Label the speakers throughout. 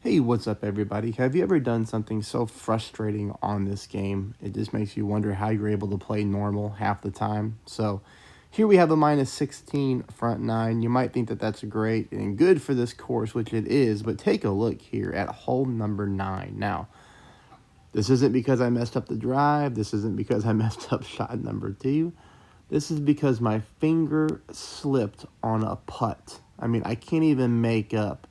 Speaker 1: Hey, what's up, everybody? Have you ever done something so frustrating on this game? It just makes you wonder how you're able to play normal half the time. So, here we have a minus 16 front nine. You might think that that's great and good for this course, which it is, but take a look here at hole number 9. Now, this isn't because I messed up the drive. This isn't because I messed up shot number 2. This is because my finger slipped on a putt. I mean, I can't even make up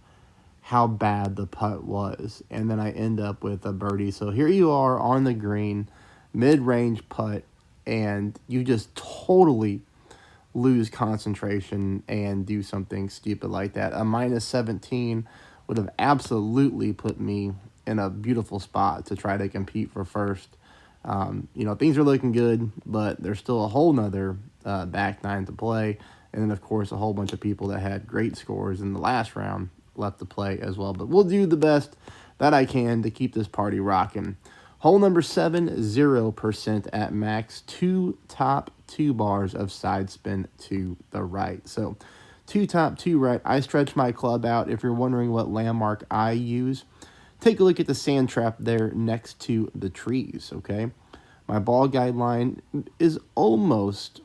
Speaker 1: how bad the putt was, and then I end up with a birdie. So here you are on the green, mid-range putt, and you just totally lose concentration and do something stupid like that. A minus 17 would have absolutely put me in a beautiful spot to try to compete for first. Things are looking good, but there's still a whole nother back nine to play. And then, of course, a whole bunch of people that had great scores in the last round left to play as well. But we'll do the best that I can to keep this party rocking. Hole number 7, 0% at max. 2 top, 2 bars of side spin to the right. So 2 top, 2 right. I stretch my club out. If you're wondering what landmark I use, take a look at the sand trap there next to the trees, okay? My ball guideline is almost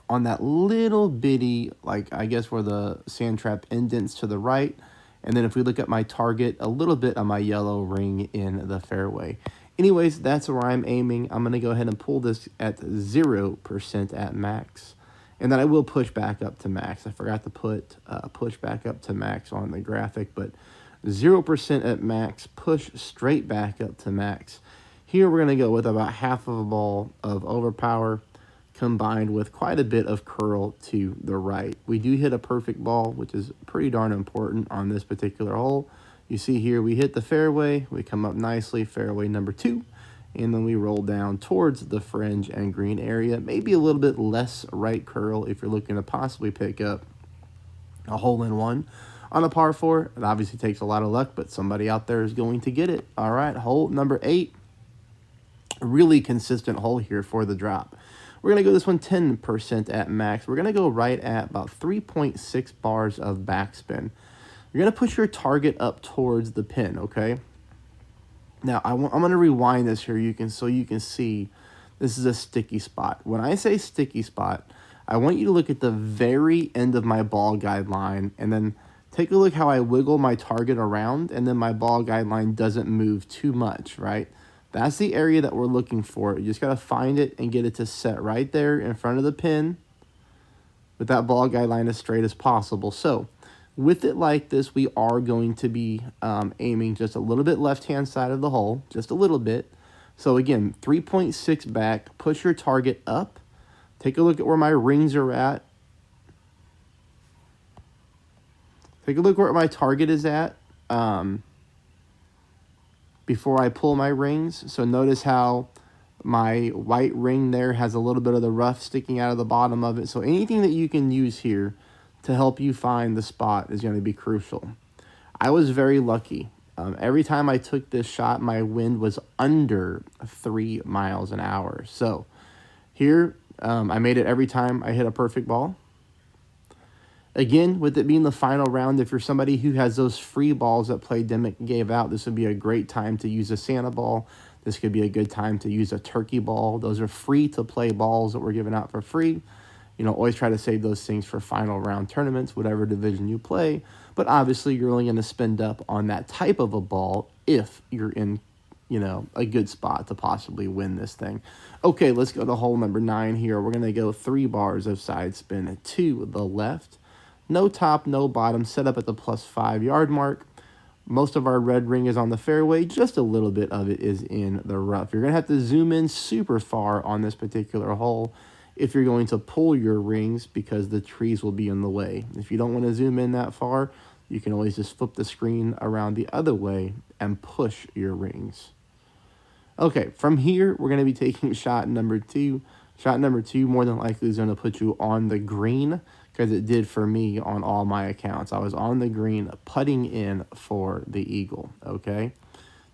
Speaker 1: on that little bitty, like I guess where the sand trap indents to the right. And then if we look at my target, a little bit on my yellow ring in the fairway. Anyways, that's where I'm aiming. I'm going to go ahead and pull this at 0% at max. And then I will push back up to max. I forgot to put push back up to max on the graphic, but 0% at max, push straight back up to max. Here we're going to go with about half of a ball of overpower combined with quite a bit of curl to the right. We do hit a perfect ball, which is pretty darn important on this particular hole. You see here we hit the fairway, we come up nicely, fairway number 2, and then we roll down towards the fringe and green area. Maybe a little bit less right curl if you're looking to possibly pick up a hole-in-one on a par 4. It obviously takes a lot of luck, but somebody out there is going to get it. All right, hole number 8. A really consistent hole here for the drop. We're going to go this one 10% at max. We're going to go right at about 3.6 bars of backspin. You're going to push your target up towards the pin, okay? Now, I'm going to rewind this here so you can see this is a sticky spot. When I say sticky spot, I want you to look at the very end of my ball guideline and then take a look how I wiggle my target around, and then my ball guideline doesn't move too much, right? That's the area that we're looking for. You just got to find it and get it to set right there in front of the pin with that ball guideline as straight as possible. So with it like this, we are going to be aiming just a little bit left-hand side of the hole, just a little bit. So again, 3.6 back, push your target up. Take a look at where my rings are at. Take a look where my target is at. Before I pull my rings. So notice how my white ring there has a little bit of the rough sticking out of the bottom of it. So anything that you can use here to help you find the spot is going to be crucial. I was very lucky. Every time I took this shot, my wind was under 3 miles an hour. So here, I made it every time I hit a perfect ball. Again, with it being the final round, if you're somebody who has those free balls that Playdemic gave out, this would be a great time to use a Santa ball. This could be a good time to use a turkey ball. Those are free-to-play balls that we're giving out for free. Always try to save those things for final round tournaments, whatever division you play. But obviously, you're only going to spend up on that type of a ball if you're in, a good spot to possibly win this thing. Okay, let's go to hole number 9 here. We're going to go 3 bars of side spin to the left. No top, no bottom, set up at the plus 5 yard mark. Most of our red ring is on the fairway. Just a little bit of it is in the rough. You're going to have to zoom in super far on this particular hole if you're going to pull your rings because the trees will be in the way. If you don't want to zoom in that far, you can always just flip the screen around the other way and push your rings. Okay, from here, we're going to be taking shot number 2. Shot number 2 more than likely is going to put you on the green, because it did for me on all my accounts. I was on the green putting in for the eagle, okay?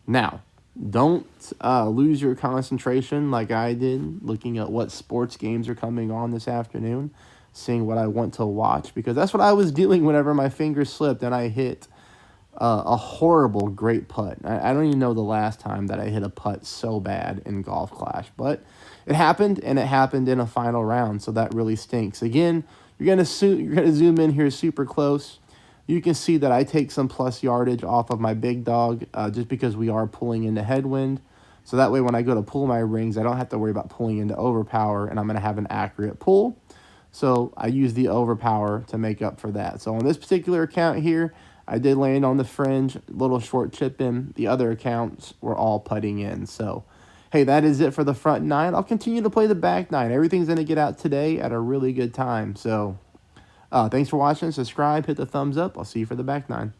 Speaker 1: Now, don't lose your concentration like I did, looking at what sports games are coming on this afternoon, seeing what I want to watch, because that's what I was doing whenever my fingers slipped and I hit a horrible great putt. I don't even know the last time that I hit a putt so bad in Golf Clash, but it happened, and it happened in a final round, so that really stinks. Again, you're gonna zoom in here super close. You can see that I take some plus yardage off of my big dog just because we are pulling into headwind. So that way when I go to pull my rings, I don't have to worry about pulling into overpower, and I'm going to have an accurate pull. So I use the overpower to make up for that. So on this particular account here, I did land on the fringe, little short chip in. The other accounts were all putting in. So, hey, that is it for the front nine. I'll continue to play the back nine. Everything's going to get out today at a really good time. So thanks for watching. Subscribe, hit the thumbs up. I'll see you for the back nine.